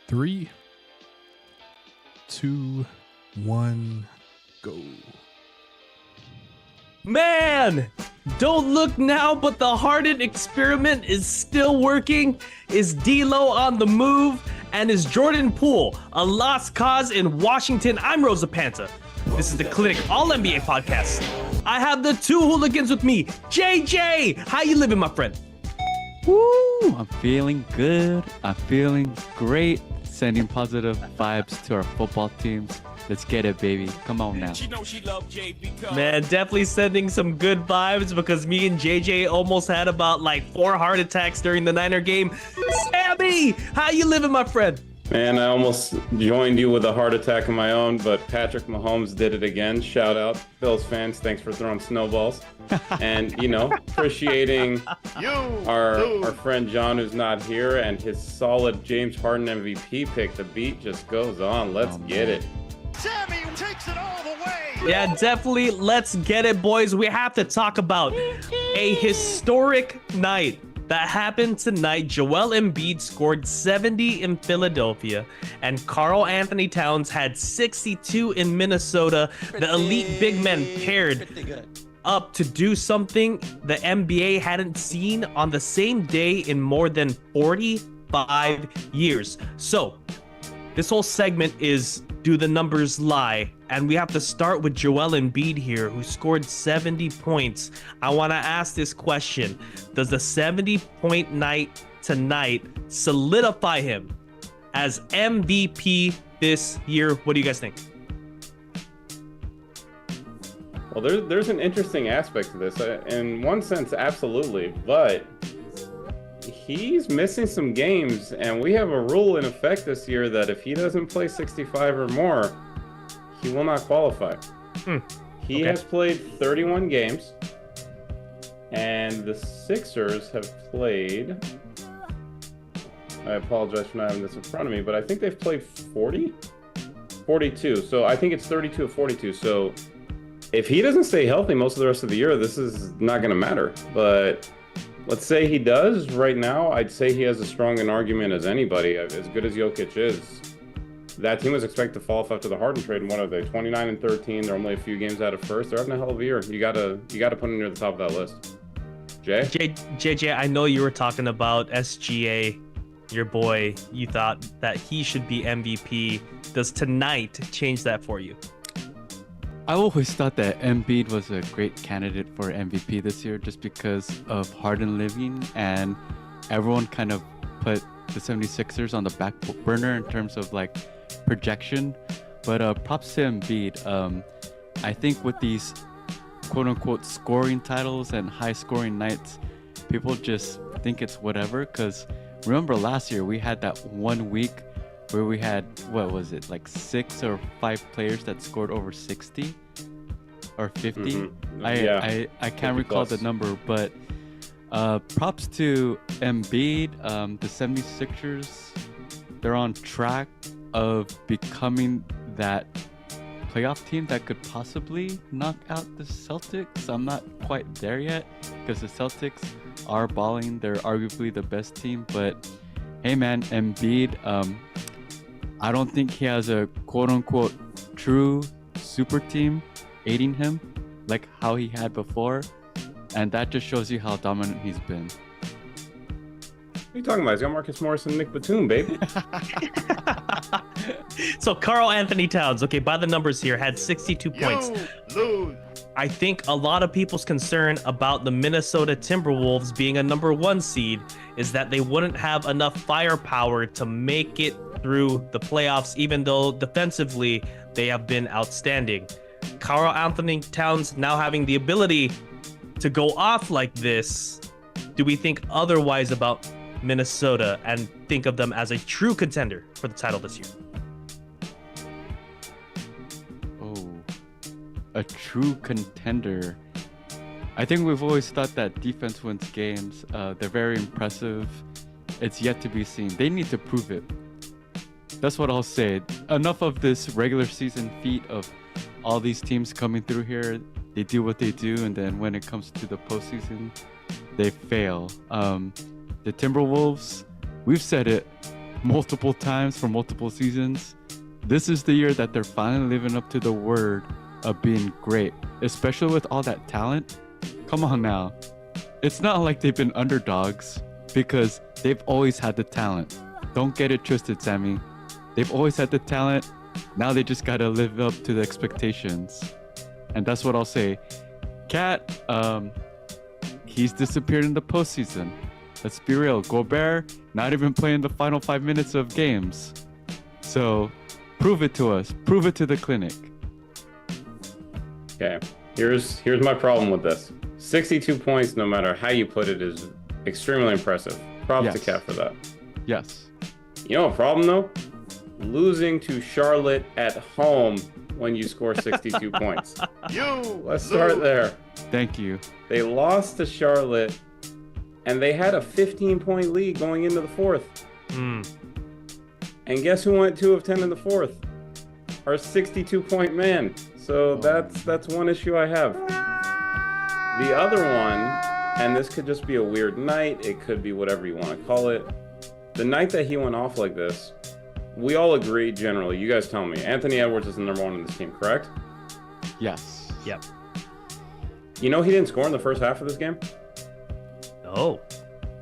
3, 2, 1, go. Man, don't look now, but the Harden experiment is still working. Is D'Lo on the move? And is Jordan Poole a lost cause in Washington? I'm Rosa Panta. This is the Clinic All-NBA podcast. I have the two hooligans with me. JJ, how you living, my friend? Woo! I'm feeling good. I'm feeling great. Sending positive vibes to our football teams. Let's get it, baby. Come on now. Man, definitely sending some good vibes because me and JJ almost had about like 4 heart attacks during the Niner game. Sammy, how you living, my friend? Man, I almost joined you with a heart attack of my own, but Patrick Mahomes did it again. Shout out, Bills fans. Thanks for throwing snowballs. And, appreciating our friend John, who's not here, and his solid James Harden MVP pick. The beat just goes on. Let's get it. Sammy takes it all the way. Yeah, definitely. Let's get it, boys. We have to talk about a historic night that happened tonight. Joel Embiid scored 70 in Philadelphia, and Karl-Anthony Towns had 62 in Minnesota. The elite big men paired up to do something the NBA hadn't seen on the same day in more than 45 years. So, this whole segment is Do the Numbers Lie? And we have to start with Joel Embiid here, who scored 70 points. I want to ask this question. Does the 70-point night tonight solidify him as MVP this year? What do you guys think? Well, there's an interesting aspect to this. In one sense, absolutely. But he's missing some games, and we have a rule in effect this year that if he doesn't play 65 or more, he will not qualify. He has played 31 games, and the Sixers have played, I apologize for not having this in front of me, but I think they've played 42. So I think it's 32 of 42. So if he doesn't stay healthy most of the rest of the year, this is not going to matter. But let's say he does. Right now, I'd say he has as strong an argument as anybody. As good as Jokic is, that team was expected to fall off after the Harden trade. And what are they? 29 and 13. They're only a few games out of first. They're having a hell of a year. You gotta put him near the top of that list. JJ, I know you were talking about SGA, your boy. You thought that he should be MVP. Does tonight change that for you? I always thought that Embiid was a great candidate for MVP this year just because of Harden leaving, and everyone kind of put the 76ers on the back burner in terms of like projection. But props to Embiid. I think with these quote-unquote scoring titles and high-scoring nights, people just think it's whatever, because remember last year we had that 1 week where we had, what was it, like 6 or 5 players that scored over 60 or 50. I can't recall the number, but props to Embiid. The 76ers, they're on track of becoming that playoff team that could possibly knock out the Celtics. I'm not quite there yet because the Celtics are balling. They're arguably the best team, but hey man, Embiid, I don't think he has a quote-unquote true super team aiding him like how he had before, and that just shows you how dominant he's been. What are you talking about? He's got Marcus Morris and Nick Batum, baby. So Karl-Anthony Towns, okay, by the numbers here, had 62 points. Lose. I think a lot of people's concern about the Minnesota Timberwolves being a number 1 seed is that they wouldn't have enough firepower to make it through the playoffs, even though defensively they have been outstanding. Karl-Anthony Towns now having the ability to go off like this, do we think otherwise about Minnesota and think of them as a true contender for the title this year? A true contender. I think we've always thought that defense wins games. They're very impressive. It's yet to be seen. They need to prove it. That's what I'll say. Enough of this regular season feat of all these teams coming through here. They do what they do, and then when it comes to the postseason, they fail. The Timberwolves, we've said it multiple times for multiple seasons. This is the year that they're finally living up to the word of being great, especially with all that talent. Come on now. It's not like they've been underdogs because they've always had the talent. Don't get it twisted, Sammy. They've always had the talent. Now they just got to live up to the expectations. And that's what I'll say. Cat, he's disappeared in the postseason. Let's be real. Gobert, not even playing the final 5 minutes of games. So, prove it to us. Prove it to the clinic. Okay, here's my problem with this. 62 points, no matter how you put it, is extremely impressive. Props to Cat for that. Yes. You know a problem though? Losing to Charlotte at home when you score 62 points. Let's start there. Thank you. They lost to Charlotte, and they had a 15-point lead going into the fourth. And guess who went 2 of 10 in the fourth? Our 62-point man. So that's one issue I have. The other one, and this could just be a weird night, it could be whatever you want to call it. The night that he went off like this, we all agree generally, you guys tell me, Anthony Edwards is the number 1 in this team, correct? Yes. Yep. You know he didn't score in the first half of this game? Oh,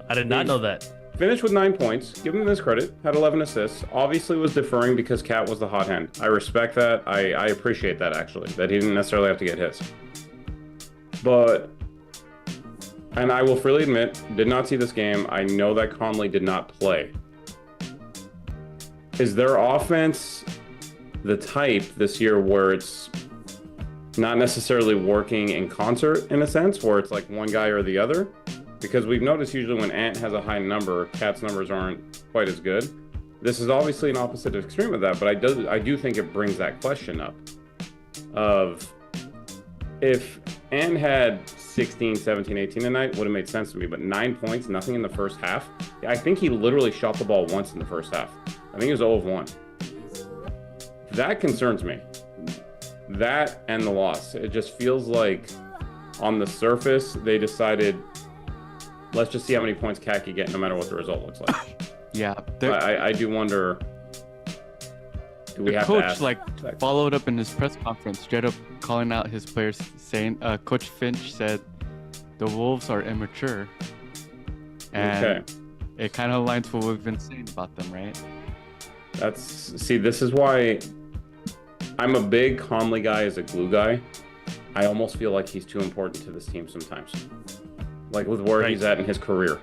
I did not know that. Finished with 9 points. Give him this credit. Had 11 assists. Obviously was deferring because Cat was the hot hand. I respect that. I appreciate that, actually, that he didn't necessarily have to get hits. But, and I will freely admit, did not see this game. I know that Conley did not play. Is their offense the type this year where it's not necessarily working in concert, in a sense, where it's like one guy or the other? Because we've noticed usually when Ant has a high number, Cat's numbers aren't quite as good. This is obviously an opposite extreme of that, but I do think it brings that question up of if Ant had 16, 17, 18 tonight, would have made sense to me, but 9 points, nothing in the first half. I think he literally shot the ball once in the first half. I think he was 0 of 1. That concerns me. That and the loss. It just feels like on the surface, they decided, let's just see how many points Cat can get no matter what the result looks like. Yeah. I do wonder, do we have coach to ask? Like followed up in his press conference, straight up calling out his players, saying, Coach Finch said the Wolves are immature. And it kind of aligns with what we've been saying about them, right? See, this is why I'm a big Conley guy as a glue guy. I almost feel like he's too important to this team sometimes. Like with where he's at in his career.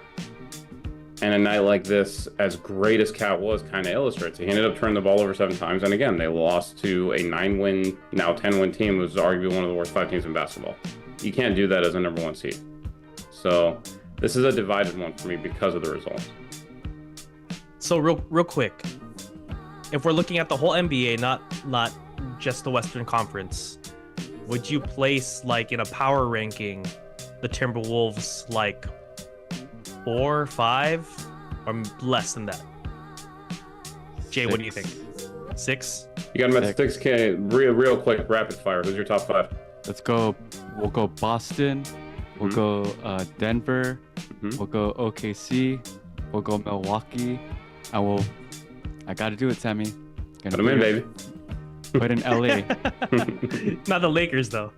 And a night like this, as great as Cat was, kind of illustrates. He ended up turning the ball over 7 times. And again, they lost to a 9-win, now 10-win team who's arguably one of the worst 5 teams in basketball. You can't do that as a number 1 seed. So this is a divided one for me because of the results. So real quick, if we're looking at the whole NBA, not just the Western Conference, would you place, like, in a power ranking, the Timberwolves like 4, 5, or less than that? Jay, what do you think? 6? You got him at 6K. Real quick, rapid fire. Who's your top 5? Let's go. We'll go Boston. We'll go Denver. We'll go OKC. We'll go Milwaukee. And I got to do it, Sammy. Put him in, baby. Put in LA. Not the Lakers, though.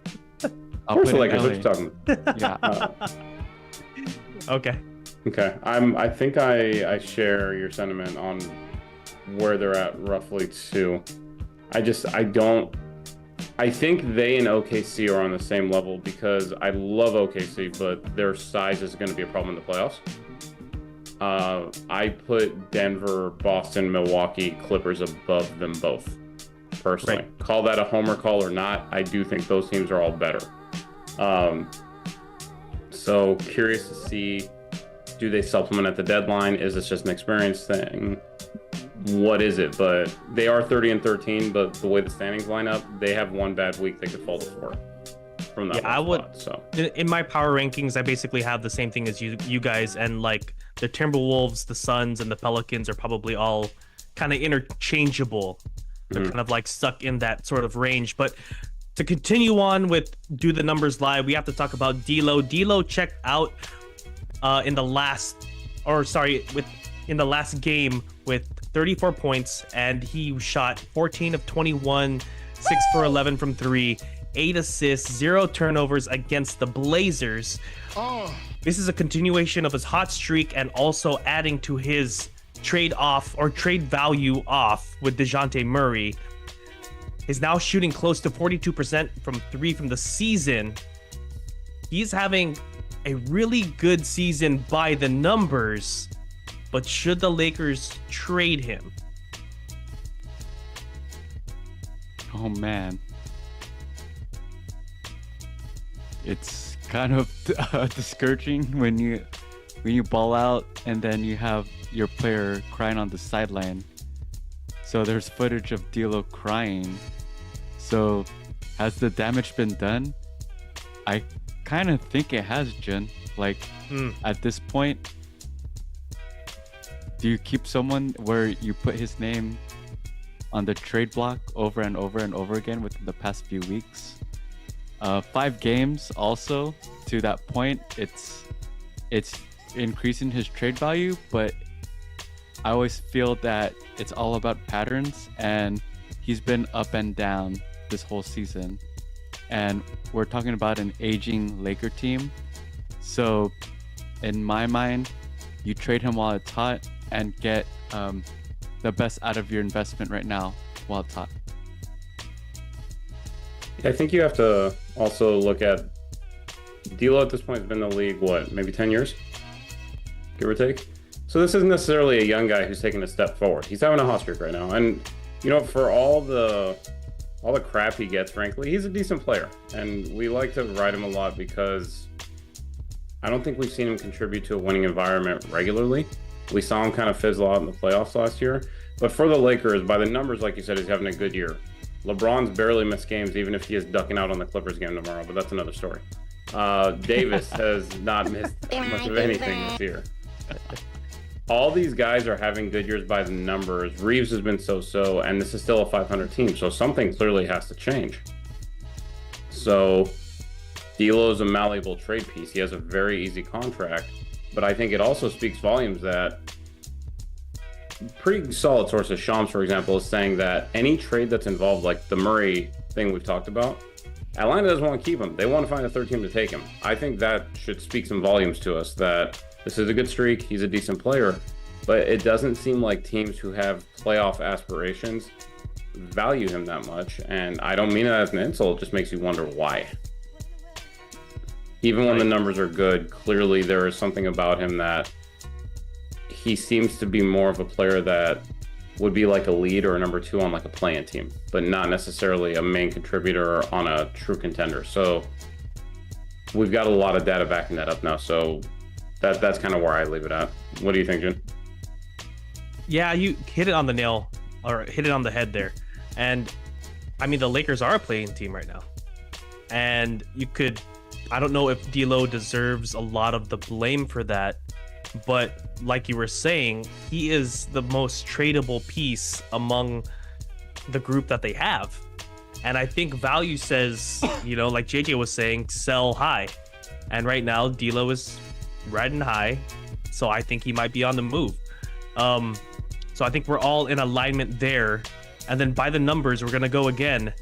I'll put the in Lakers. LA. What you talking about? Yeah. Okay. Okay. I think I share your sentiment on where they're at roughly too. I think they and OKC are on the same level because I love OKC, but their size is going to be a problem in the playoffs. I put Denver, Boston, Milwaukee, Clippers above them both, personally. Right. Call that a homer call or not, I do think those teams are all better. So curious to see, do they supplement at the deadline? Is this just an experience thing? What is it? But they are 30-13, but the way the standings line up, they have one bad week, they could fall to 4 from that. Yeah, I would. So In my power rankings, I basically have the same thing as you guys, and like the Timberwolves, the Suns, and the Pelicans are probably all kind of interchangeable. They're kind of like stuck in that sort of range. But to continue on with Do the Numbers Live, we have to talk about D'Lo. D'Lo checked out in the last game with 34 points, and he shot 14 of 21, 6 for 11 from 3, 8 assists, 0 turnovers against the Blazers. This is a continuation of his hot streak and also adding to his trade value off with DeJounte Murray. He's now shooting close to 42% from 3 from the season. He's having a really good season by the numbers, but should the Lakers trade him? Oh man, it's kind of discouraging when you ball out and then you have your player crying on the sideline. So there's footage of D'Lo crying. So has the damage been done? I kind of think it has, Jin. Like at this point, do you keep someone where you put his name on the trade block over and over and over again within the past few weeks? 5 games also to that point, it's increasing his trade value, but I always feel that it's all about patterns, and he's been up and down this whole season. And we're talking about an aging Laker team. So in my mind, you trade him while it's hot and get the best out of your investment right now while it's hot. I think you have to also look at D'Lo at this point has been in the league, maybe 10 years? Give or take? So this isn't necessarily a young guy who's taking a step forward. He's having a hot streak right now. And, for all the crap he gets, frankly, he's a decent player. And we like to ride him a lot because I don't think we've seen him contribute to a winning environment regularly. We saw him kind of fizzle out in the playoffs last year. But for the Lakers, by the numbers, like you said, he's having a good year. LeBron's barely missed games, even if he is ducking out on the Clippers game tomorrow, but that's another story. Davis has not missed much of anything this year. All these guys are having good years by the numbers. Reeves has been so-so, and this is still a 500 team, so something clearly has to change. So D'Lo is a malleable trade piece. He has a very easy contract, but I think it also speaks volumes that pretty solid sources, Shams, for example, is saying that any trade that's involved, like the Murray thing we've talked about, Atlanta doesn't want to keep him. They want to find a third team to take him. I think that should speak some volumes to us that this is a good streak. He's a decent player, but it doesn't seem like teams who have playoff aspirations value him that much. And I don't mean it as an insult. It just makes you wonder why. Even when the numbers are good, clearly there is something about him that he seems to be more of a player that would be like a lead or a number 2 on like a play-in team, but not necessarily a main contributor on a true contender. So we've got a lot of data backing that up now. So that's kind of where I leave it at. What do you think, Jin? Yeah, you hit it on the nail, or hit it on the head there. And I mean, the Lakers are a playing team right now. And I don't know if D'Lo deserves a lot of the blame for that, but like you were saying, he is the most tradable piece among the group that they have. And I think value says, like JJ was saying, sell high. And right now, D'Lo is riding high, so I think he might be on the move. So I think we're all in alignment there. And then by the numbers, we're gonna go again.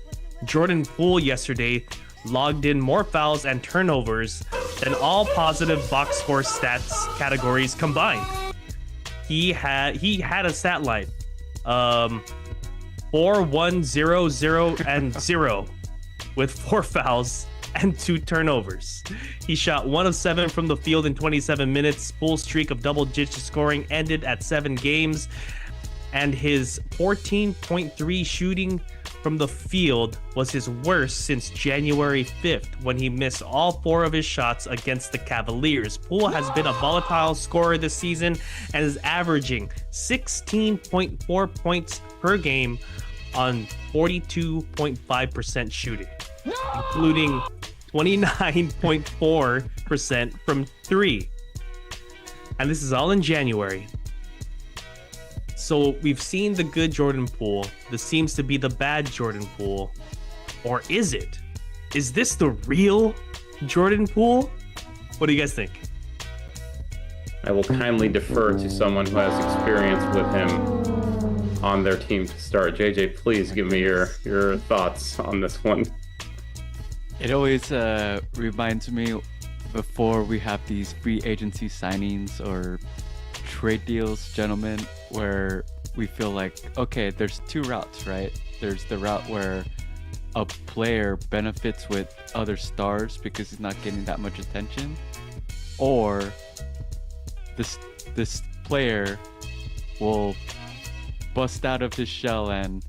Jordan Poole yesterday logged in more fouls and turnovers than all positive box score stats categories combined. He had a stat line, 4, 1, 0, 0, and 0, with 4 fouls and 2 turnovers. He shot 1 of 7 from the field in 27 minutes. Full streak of double-digit scoring ended at 7 games, and his 14.3 shooting from the field was his worst since January 5th, when he missed all 4 of his shots against the Cavaliers. Poole has been a volatile scorer this season and is averaging 16.4 points per game on 42.5% shooting, including 29.4% from 3. And this is all in January. So we've seen the good Jordan Poole. This seems to be the bad Jordan Poole. Or is it? Is this the real Jordan Poole? What do you guys think? I will kindly defer to someone who has experience with him on their team to start. JJ, please give me your thoughts on this one. It always reminds me before we have these free agency signings or trade deals, gentlemen, where we feel like, okay, there's two routes, right? There's the route where a player benefits with other stars because he's not getting that much attention, or this player will bust out of his shell and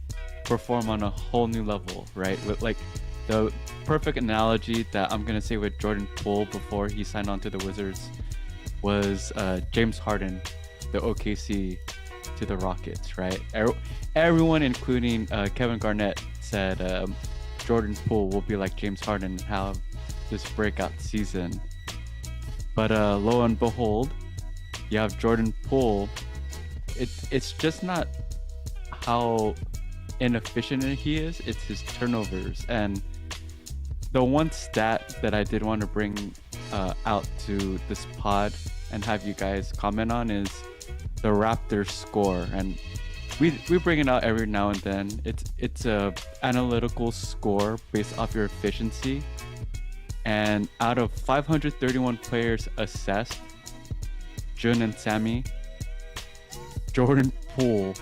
perform on a whole new level, right? With like the perfect analogy that I'm gonna say with Jordan Poole before he signed on to the Wizards was James Harden, the OKC to the Rockets, right? Everyone, including Kevin Garnett, said Jordan Poole will be like James Harden and have this breakout season. But lo and behold, you have Jordan Poole. It's just not how inefficient he is, it's his turnovers. And the one stat that I did want to bring out to this pod and have you guys comment on is the Raptors score. And we bring it out every now and then. It's a analytical score based off your efficiency. And out of 531 players assessed, Jun and Sammy, Jordan Poole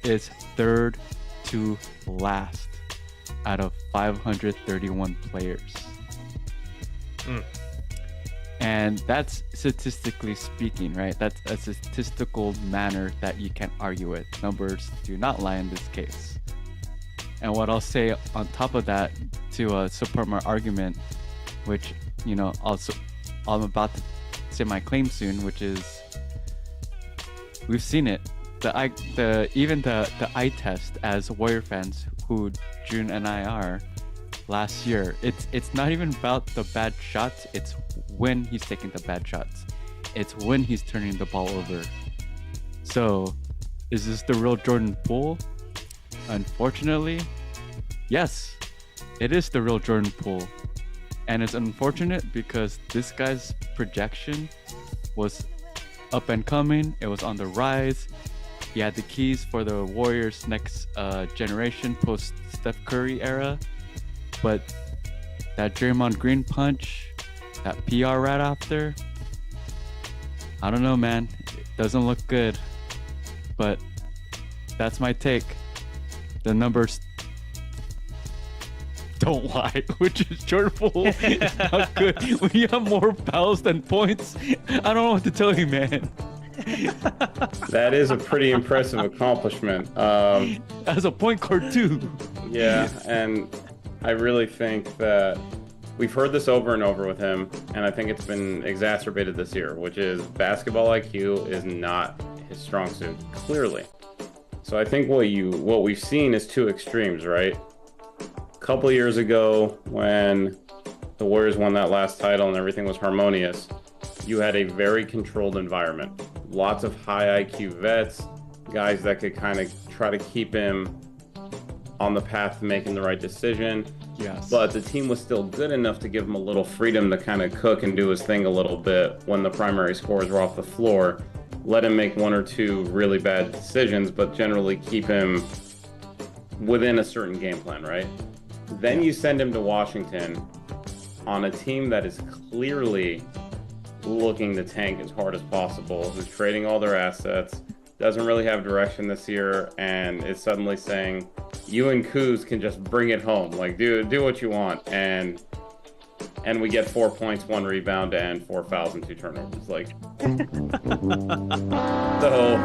is third to last out of 531 players. And that's statistically speaking, right? That's a statistical manner that you can't argue with. Numbers do not lie in this case. And what I'll say on top of that to support my argument, which, you know, also I'm about to say my claim soon, which is we've seen it. Even the eye test as Warrior fans, who June and I are, last year, it's not even about the bad shots, it's when he's taking the bad shots. It's when he's turning the ball over. So, is this the real Jordan Poole? Unfortunately, yes, it is the real Jordan Poole. And it's unfortunate because this guy's projection was up and coming, it was on the rise. He had the keys for the Warriors' next generation post Steph Curry era. But that Draymond Green punch, that PR right after, I don't know, man. It doesn't look good. But that's my take. The numbers don't lie, which is Jordan Poole is not good. When you have more fouls than points, I don't know what to tell you, man. That is a pretty impressive accomplishment. As a point guard too. Yeah, and I really think that we've heard this over and over with him, and I think it's been exacerbated this year, which is basketball IQ is not his strong suit, clearly. So I think what we've seen is two extremes, right? A couple years ago, when the Warriors won that last title and everything was harmonious, you had a very controlled environment. Lots of high IQ vets, guys that could kind of try to keep him on the path to making the right decision. Yes. But the team was still good enough to give him a little freedom to kind of cook and do his thing a little bit when the primary scorers were off the floor. Let him make one or two really bad decisions, but generally keep him within a certain game plan, right? Then you send him to Washington on a team that is clearly looking to tank as hard as possible, who's trading all their assets, doesn't really have direction this year, and is suddenly saying, you and Kuz can just bring it home. Like, do what you want. And we get 4 points, 1 rebound, and 4 fouls and 2 turnovers. Like, so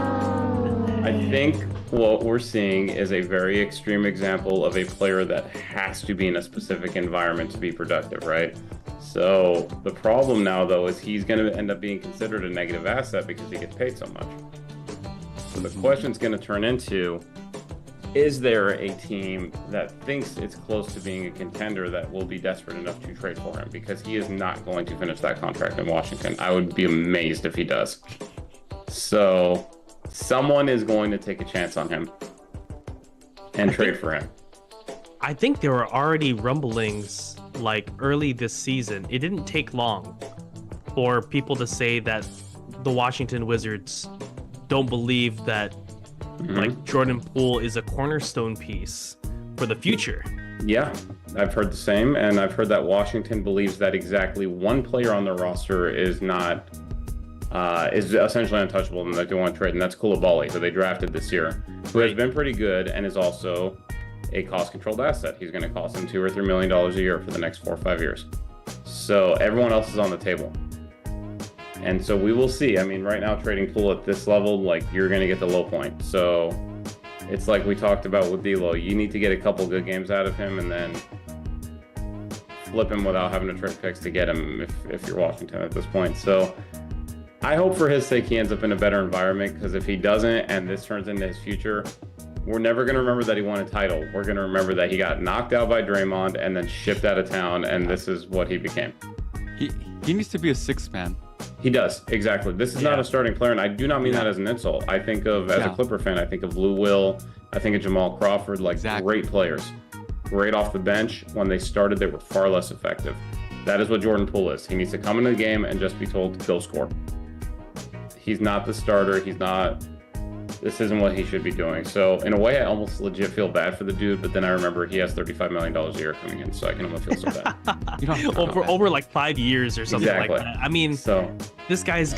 I think what we're seeing is a very extreme example of a player that has to be in a specific environment to be productive, right? So the problem now, though, is he's going to end up being considered a negative asset because he gets paid so much. So the question's going to turn into, is there a team that thinks it's close to being a contender that will be desperate enough to trade for him? Because he is not going to finish that contract in Washington. I would be amazed if he does. So someone is going to take a chance on him and trade for him. I think there were already rumblings like early this season. It didn't take long for people to say that the Washington Wizards don't believe that like Jordan Poole is a cornerstone piece for the future. Yeah, I've heard the same, and I've heard that Washington believes that exactly one player on their roster is not is essentially untouchable and that they want to trade, and that's Koulibaly, who they drafted this year, who has been pretty good and is also a cost-controlled asset. He's going to cost them $2 or $3 million a year for the next 4 or 5 years. So everyone else is on the table. And so we will see. I mean, right now, trading Poole at this level, like, you're going to get the low point. So it's like we talked about with D'Lo. You need to get a couple good games out of him and then flip him without having to trade picks to get him if you're Washington at this point. So I hope for his sake he ends up in a better environment, because if he doesn't and this turns into his future, we're never going to remember that he won a title. We're going to remember that he got knocked out by Draymond and then shipped out of town, and this is what he became. He needs to be a sixth man. He does, exactly. This is not a starting player, and I do not mean that as an insult. I think of, as a Clipper fan, I think of Lou Will, I think of Jamal Crawford, like great players. Great off the bench. When they started, they were far less effective. That is what Jordan Poole is. He needs to come into the game and just be told to go score. He's not the starter. This isn't what he should be doing. So in a way, I almost legit feel bad for the dude, but then I remember he has $35 million a year coming in, so I can almost feel so bad. over like 5 years or something like that. I mean, so this guy's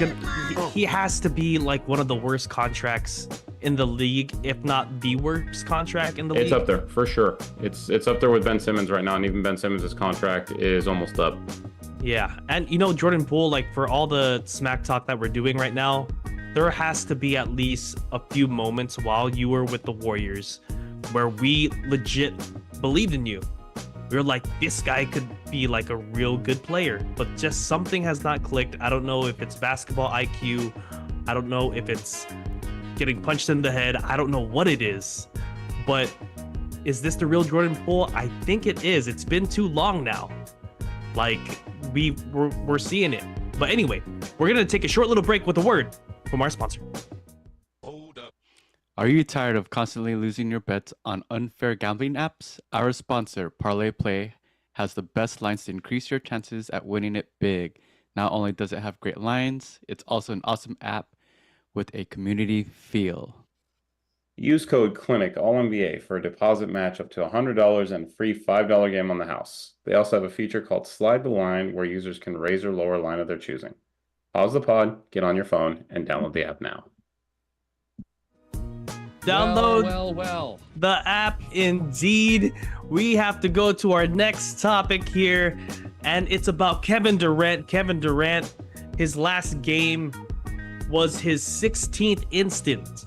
he has to be like one of the worst contracts in the league, if not the worst contract in the league. It's up there for sure. It's up there with Ben Simmons right now, and even Ben Simmons' contract is almost up. Yeah, and Jordan Poole, like, for all the smack talk that we're doing right now, there has to be at least a few moments while you were with the Warriors where we legit believed in you. We were like, this guy could be like a real good player, but just something has not clicked. I don't know if it's basketball IQ. I don't know if it's getting punched in the head. I don't know what it is, but is this the real Jordan Poole? I think it is. It's been too long now. Like, we're seeing it. But anyway, we're going to take a short little break with a word from our sponsor. Hold up. Are you tired of constantly losing your bets on unfair gambling apps? Our sponsor, Parlay Play, has the best lines to increase your chances at winning it big. Not only does it have great lines, it's also an awesome app with a community feel. Use code CLINIC, all NBA, for a deposit match up to $100 and a free $5 game on the house. They also have a feature called Slide the Line, where users can raise or lower a line of their choosing. Pause the pod, get on your phone, and download the app now. Download the app indeed. We have to go to our next topic here, and it's about Kevin Durant. Kevin Durant, his last game was his 16th instant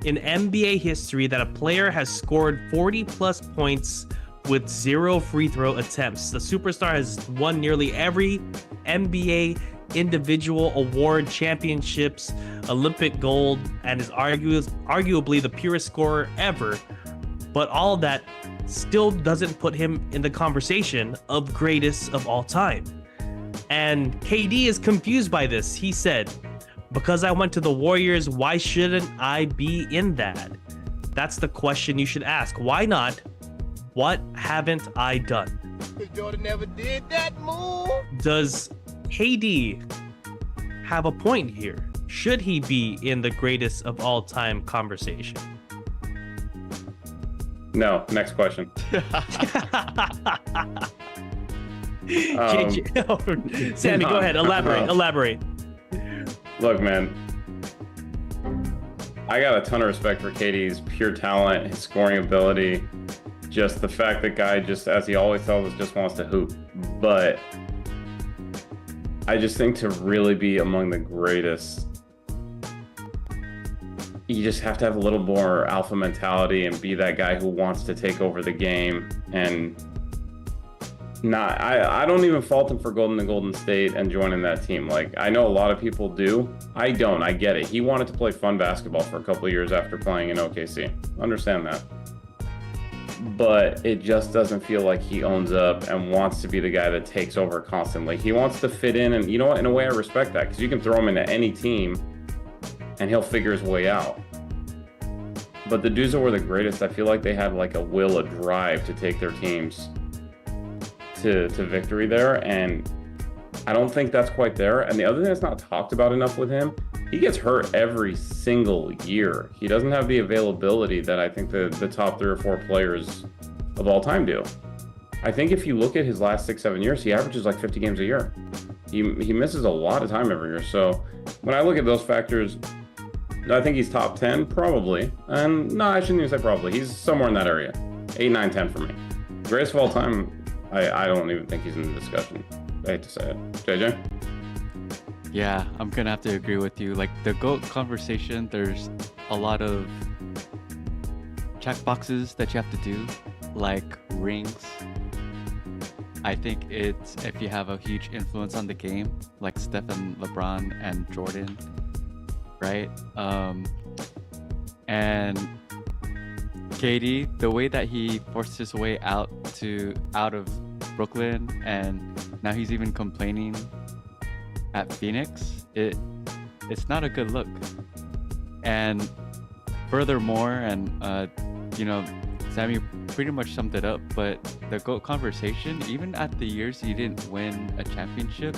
in NBA history that a player has scored 40-plus points with 0 free throw attempts. The superstar has won nearly every NBA individual award, championships, Olympic gold, and is arguably the purest scorer ever. But all of that still doesn't put him in the conversation of greatest of all time. And KD is confused by this. He said, "Because I went to the Warriors, why shouldn't I be in that?" That's the question you should ask. Why not? What haven't I done? Jordan never did that move. Does KD have a point here? Should he be in the greatest of all time conversation? No, next question. Sammy, go ahead. Elaborate. Look, man, I got a ton of respect for KD's pure talent, his scoring ability, just the fact that guy just, as he always tells us, just wants to hoop. But I just think to really be among the greatest, you just have to have a little more alpha mentality and be that guy who wants to take over the game. And I don't even fault him for going to Golden State and joining that team. Like, I know a lot of people do. I don't. I get it. He wanted to play fun basketball for a couple of years after playing in OKC. Understand that. But it just doesn't feel like he owns up and wants to be the guy that takes over constantly. He wants to fit in, and you know what? In a way, I respect that, because you can throw him into any team and he'll figure his way out. But the dudes that were the greatest, I feel like they had like a will, a drive to take their teams to victory there, and I don't think that's quite there. And the other thing that's not talked about enough with him he gets hurt every single year. He doesn't have the availability that I think the top 3 or 4 players of all time do. I think if you look at his last 6-7 years, he averages like 50 games a year. He misses a lot of time every year. So when I look at those factors, I think he's top 10 probably. And no, I shouldn't even say probably. He's somewhere in that area. 8, 9, 10 for me. Greatest of all time, I don't even think he's in the discussion. I hate to say it. JJ? Yeah, I'm gonna have to agree with you. Like the GOAT conversation, there's a lot of check boxes that you have to do, like rings. I think it's if you have a huge influence on the game, like Steph and LeBron and Jordan, right? And KD, the way that he forced his way out of Brooklyn, and now he's even complaining at Phoenix, it's not a good look. And furthermore, and Sammy pretty much summed it up, but the GOAT conversation, even at the years you didn't win a championship,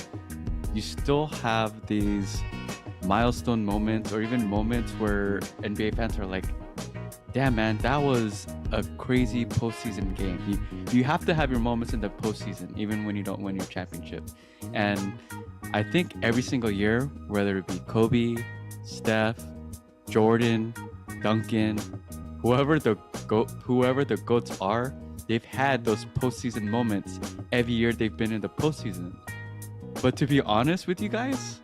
you still have these milestone moments, or even moments where NBA fans are like, damn man, that was a crazy postseason game. You have to have your moments in the postseason, even when you don't win your championship. And I think every single year, whether it be Kobe, Steph, Jordan, Duncan, whoever the GOATs are, they've had those postseason moments every year they've been in the postseason. But to be honest with you guys,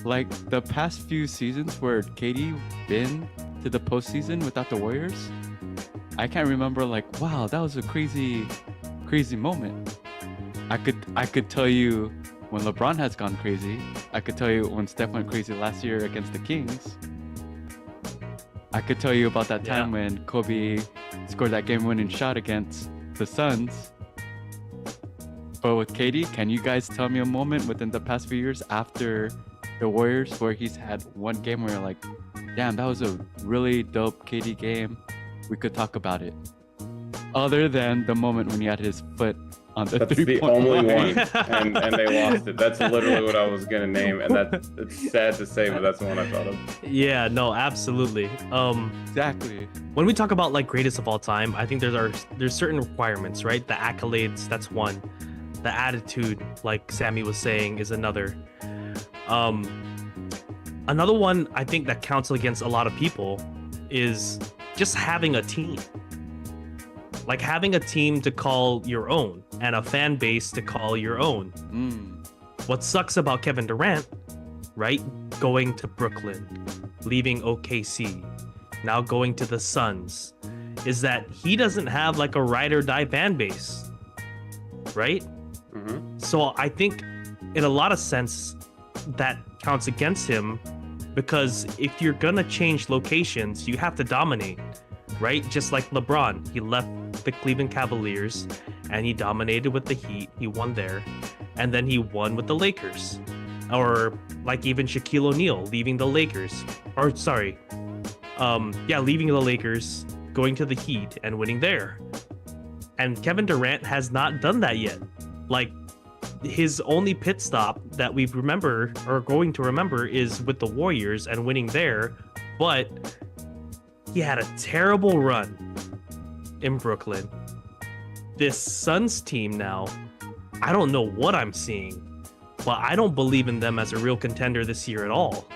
like the past few seasons where KD been to the postseason without the Warriors, I can't remember like, wow, that was a crazy moment. I could tell you when LeBron has gone crazy. I could tell you when Steph went crazy last year against the Kings. I could tell you about that time when Kobe scored that game-winning shot against the Suns. But with KD, can you guys tell me a moment within the past few years after the Warriors where he's had one game where you're like, damn, that was a really dope KD game. We could talk about it. Other than the moment when he had his foot on the That's the three-point only line. one, and they lost it. That's literally what I was gonna name, and it's sad to say, but that's the one I thought of. Yeah, no, absolutely. Exactly. When we talk about like greatest of all time, I think there's certain requirements, right? The accolades, that's one. The attitude, like Sammy was saying, is another. Another one I think that counts against a lot of people is just having a team. Like having a team to call your own and a fan base to call your own. What sucks about Kevin Durant, right? Going to Brooklyn, leaving OKC, now going to the Suns, is that he doesn't have like a ride or die fan base, right? Mm-hmm. So I think in a lot of sense that counts against him, because if you're gonna change locations, you have to dominate, right? Just like LeBron, he left the Cleveland Cavaliers and he dominated with the Heat. He won there, and then he won with the Lakers. Or like even Shaquille O'Neal leaving the Lakers, leaving the Lakers, going to the Heat and winning there. And Kevin Durant has not done that yet. Like his only pit stop that we remember or going to remember is with the Warriors and winning there, but he had a terrible run in Brooklyn. This Suns team now, I don't know what I'm seeing, but I don't believe in them as a real contender this year at all.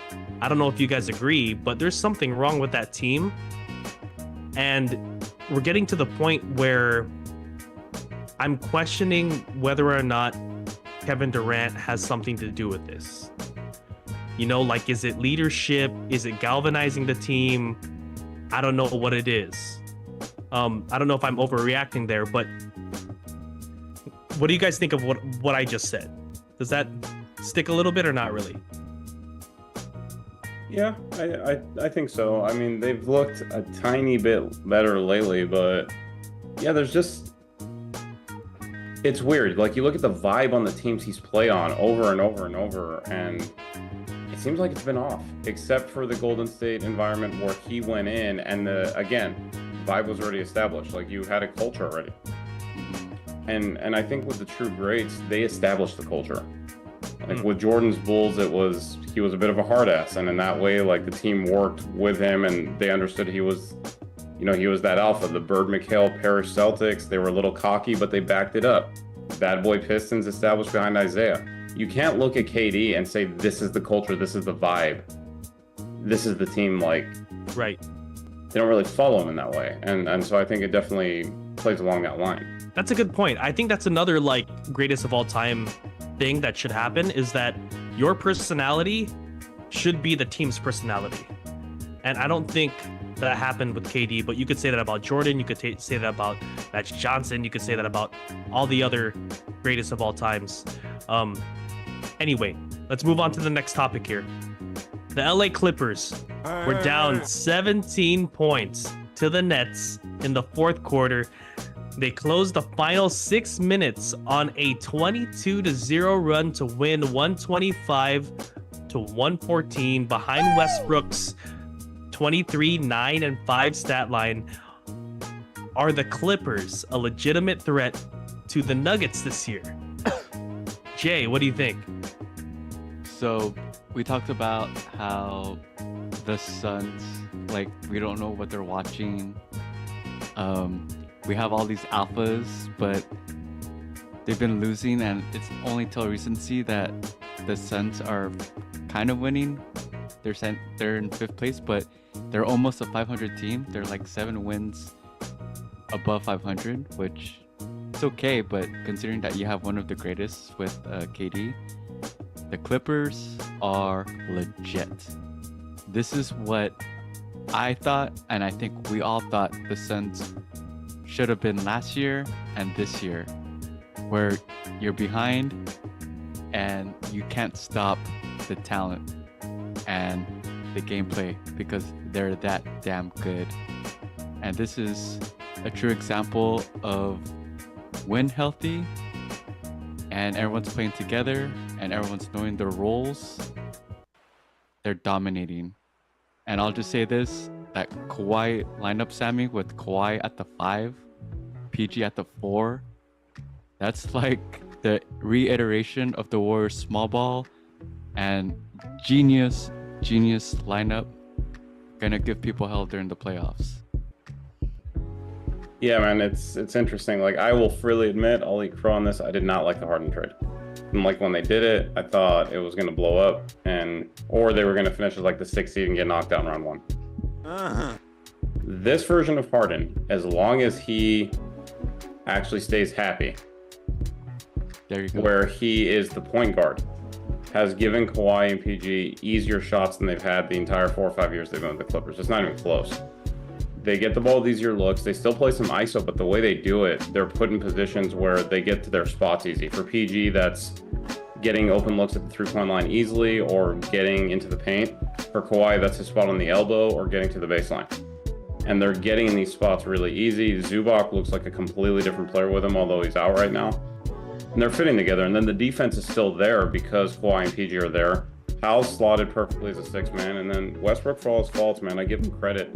I don't know if you guys agree, but there's something wrong with that team. And we're getting to the point where I'm questioning whether or not Kevin Durant has something to do with this. You know, like, is it leadership? Is it galvanizing the team? I don't know what it is. I don't know if I'm overreacting there, but what do you guys think of what I just said? Does that stick a little bit or not really? Yeah, I think so. I mean, they've looked a tiny bit better lately, but yeah, there's just, it's weird. Like, you look at the vibe on the teams he's played on over and over and over, and it seems like it's been off, except for the Golden State environment where he went in, and again, vibe was already established. Like, you had a culture already. And I think with the true greats, they established the culture. Like with Jordan's Bulls, he was a bit of a hard ass, and in that way, like the team worked with him, and they understood he was that alpha. The Bird McHale Parrish Celtics, they were a little cocky, but they backed it up. Bad Boy Pistons established behind Isaiah. You can't look at KD and say this is the culture, this is the vibe, this is the team. Like, right. They don't really follow him in that way, and so I think it definitely plays along that line. That's a good point. I think that's another like greatest of all time thing that should happen, is that your personality should be the team's personality. And I don't think that happened with KD, but you could say that about Jordan. You could say that about Magic Johnson. You could say that about all the other greatest of all times. Anyway, let's move on to the next topic here. The LA Clippers were down 17 points to the Nets in the fourth quarter. They closed the final 6 minutes on a 22-0 run to win 125-114 behind Westbrook's 23, 9, and 5 stat line. Are the Clippers a legitimate threat to the Nuggets this year? Jay, what do you think? So we talked about how the Suns, like, we don't know what they're watching. We have all these alphas, but they've been losing, and it's only till recency that the Suns are kind of winning. They're in 5th place, but they're almost a 500 team. They're like 7 wins above 500, which is okay, but considering that you have one of the greatest with KD, the Clippers are legit. This is what I thought, and I think we all thought the Suns should have been last year and this year, where you're behind and you can't stop the talent and the gameplay because they're that damn good. And this is a true example of when healthy and everyone's playing together and everyone's knowing their roles, they're dominating. And I'll just say this, that Kawhi lineup, Sammy, with Kawhi at the 5, PG at the 4, that's like the reiteration of the Warriors small ball, and genius lineup, gonna give people hell during the playoffs. Yeah, man, it's interesting. Like, I will freely admit, I'll eat crow on this, I did not like the Harden trade. And like when they did it, I thought it was gonna blow up, or they were gonna finish as like the 6th seed and get knocked out in round 1. This version of Harden, as long as he actually stays happy, there you go, where he is the point guard, has given Kawhi and PG easier shots than they've had the entire 4 or 5 years they've been with the Clippers. It's not even close. They get the ball with easier looks. They still play some ISO, but the way they do it, they're put in positions where they get to their spots easy. For PG, that's getting open looks at the 3-point line easily or getting into the paint. For Kawhi, that's his spot on the elbow or getting to the baseline. And they're getting in these spots really easy. Zubac looks like a completely different player with him, although he's out right now. And they're fitting together. And then the defense is still there because Kawhi and PG are there. Hal's slotted perfectly as a 6th man. And then Westbrook, for all his faults, man, I give him credit.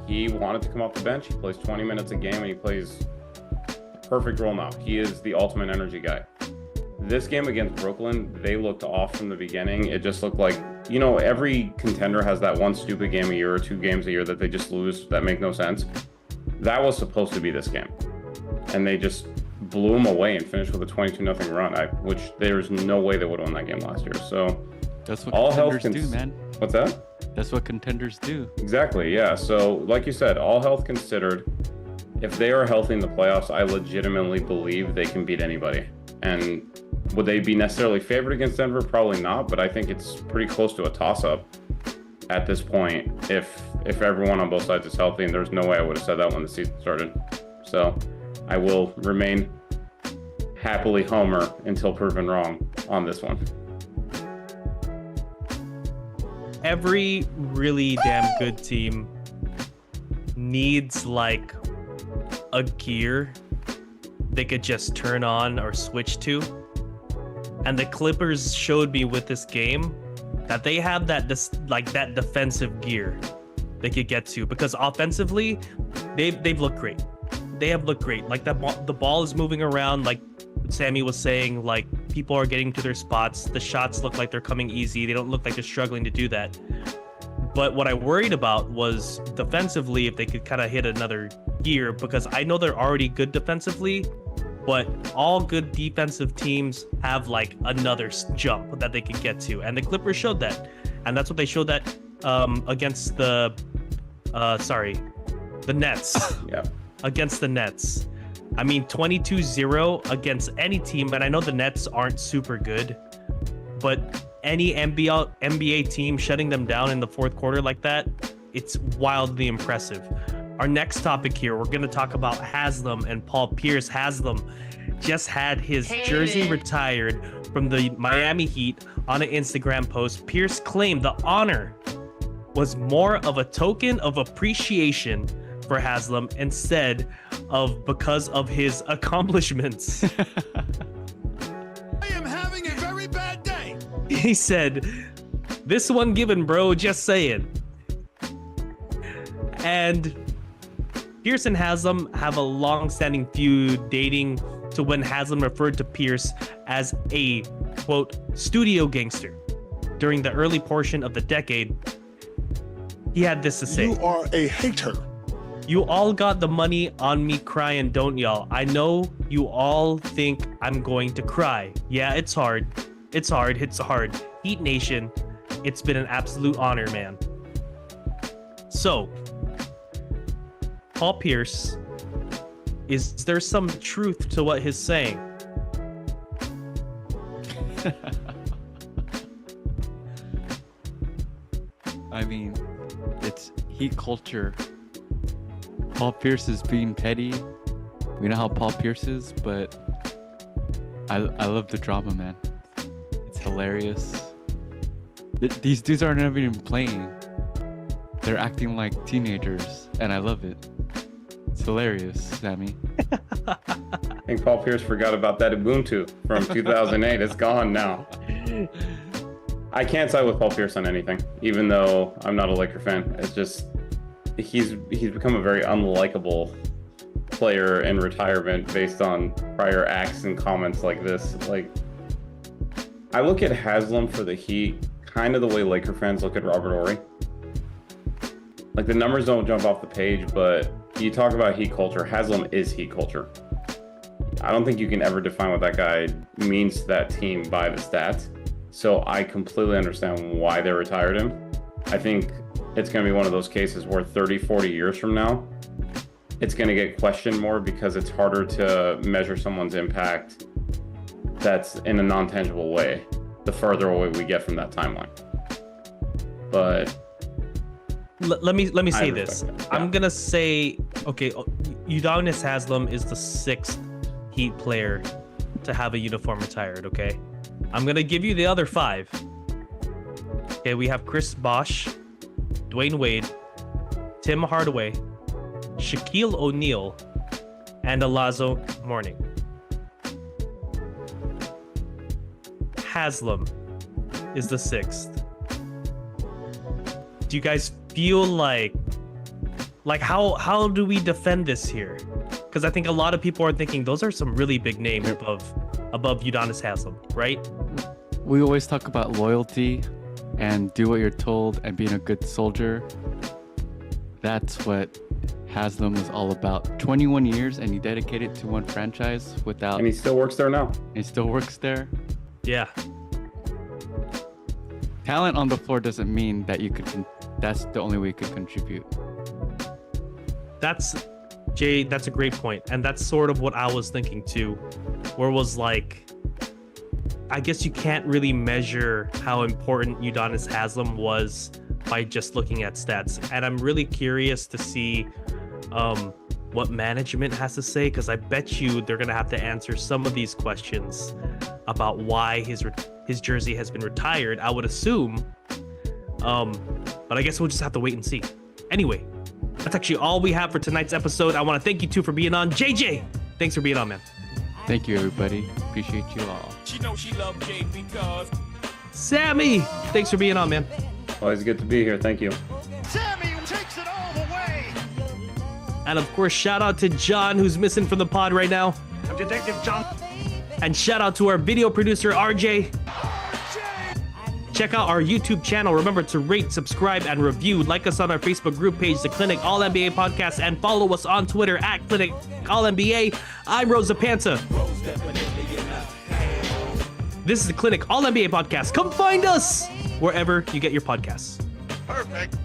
He wanted to come off the bench. He plays 20 minutes a game and he plays a perfect role now. He is the ultimate energy guy. This game against Brooklyn, they looked off from the beginning. It just looked like, every contender has that one stupid game a year or 2 games a year that they just lose that make no sense. That was supposed to be this game. And they just blew them away and finished with a 22-0 run, which there's no way they would have won that game last year. So that's what all contenders do, man. What's that? That's what contenders do. Exactly, yeah. So, like you said, all health considered, if they are healthy in the playoffs, I legitimately believe they can beat anybody. And would they be necessarily favored against Denver? Probably not, but I think it's pretty close to a toss-up at this point if everyone on both sides is healthy, and there's no way I would have said that when the season started. So, I will remain happily Homer until proven wrong on this one. Every really damn good team needs like a gear they could just turn on or switch to. And the Clippers showed me with this game that they have that that defensive gear they could get to, because offensively they've looked great. They have looked great. Like the ball is moving around, like Sammy was saying, like people are getting to their spots. The shots look like they're coming easy. They don't look like they're struggling to do that. But what I worried about was defensively, if they could kind of hit another gear, because I know they're already good defensively, but all good defensive teams have like another jump that they can get to. And the Clippers showed that. And that's what they showed that against the Nets. Yeah. Against the Nets. I mean, 22-0 against any team, and I know the Nets aren't super good, but any NBA team shutting them down in the fourth quarter like that, it's wildly impressive. Our next topic here, we're going to talk about Haslam and Paul Pierce. Haslam just had his jersey retired from the Miami Heat on an Instagram post. Pierce claimed the honor was more of a token of appreciation for Haslam instead of because of his accomplishments. I am having a very bad day. He said, "This one given, bro, just saying." And Pierce and Haslam have a long-standing feud dating to when Haslam referred to Pierce as a, quote, studio gangster. During the early portion of the decade, he had this to say. You are a hater. "You all got the money on me crying, don't y'all? I know you all think I'm going to cry. Yeah, it's hard. It's hard. It's hard. Heat Nation, it's been an absolute honor, man." So, Paul Pierce, is there some truth to what he's saying? I mean, it's Heat culture. Paul Pierce is being petty. We know how Paul Pierce is, but I love the drama, man. It's hilarious. These dudes aren't even playing. They're acting like teenagers, and I love it. It's hilarious, Sammy. I think Paul Pierce forgot about that Ubuntu from 2008. It's gone now. I can't side with Paul Pierce on anything, even though I'm not a Laker fan. It's just he's become a very unlikable player in retirement based on prior acts and comments like this. Like, I look at Haslam for the Heat kind of the way Laker fans look at Robert Horry. Like, the numbers don't jump off the page, but you talk about Heat culture. Haslam is Heat culture. I don't think you can ever define what that guy means to that team by the stats. So I completely understand why they retired him. I think it's going to be one of those cases where 30, 40 years from now, it's going to get questioned more because it's harder to measure someone's impact that's in a non-tangible way the further away we get from that timeline. But let me say this. respect that. I'm gonna say, okay, Udonis Haslam is the 6th Heat player to have a uniform retired. Okay, I'm gonna give you the other 5. Okay, we have Chris Bosh, Dwayne Wade, Tim Hardaway, Shaquille O'Neal, and Alonzo Mourning. Haslam is the 6th. Do you guys feel like how do we defend this here? Because I think a lot of people are thinking those are some really big names above Udonis Haslam, right? We always talk about loyalty and do what you're told and being a good soldier. That's what Haslam is all about. 21 years and he dedicated to one franchise without... and he still works there now. He still works there. Yeah. Talent on the floor doesn't mean that you could... that's the only way you could contribute. That's a great point. And that's sort of what I was thinking too. Where it was like, I guess you can't really measure how important Udonis Haslam was by just looking at stats. And I'm really curious to see what management has to say, because I bet you they're going to have to answer some of these questions about why his jersey has been retired, I would assume. But I guess we'll just have to wait and see. Anyway, that's actually all we have for tonight's episode. I want to thank you two for being on. JJ, thanks for being on, man. Thank you, everybody. Appreciate you all. She knows she loved Jay because Sammy, thanks for being on, man. Always good to be here. Thank you. Sammy takes it all the way. And of course, shout out to John, who's missing from the pod right now. I'm Detective John. And shout out to our video producer, RJ. Check out our YouTube channel. Remember to rate, subscribe, and review. Like us on our Facebook group page, The Clinic All NBA Podcast, and follow us on Twitter at Clinic All NBA. I'm Rosa Panta. This is The Clinic All NBA Podcast. Come find us wherever you get your podcasts. Perfect.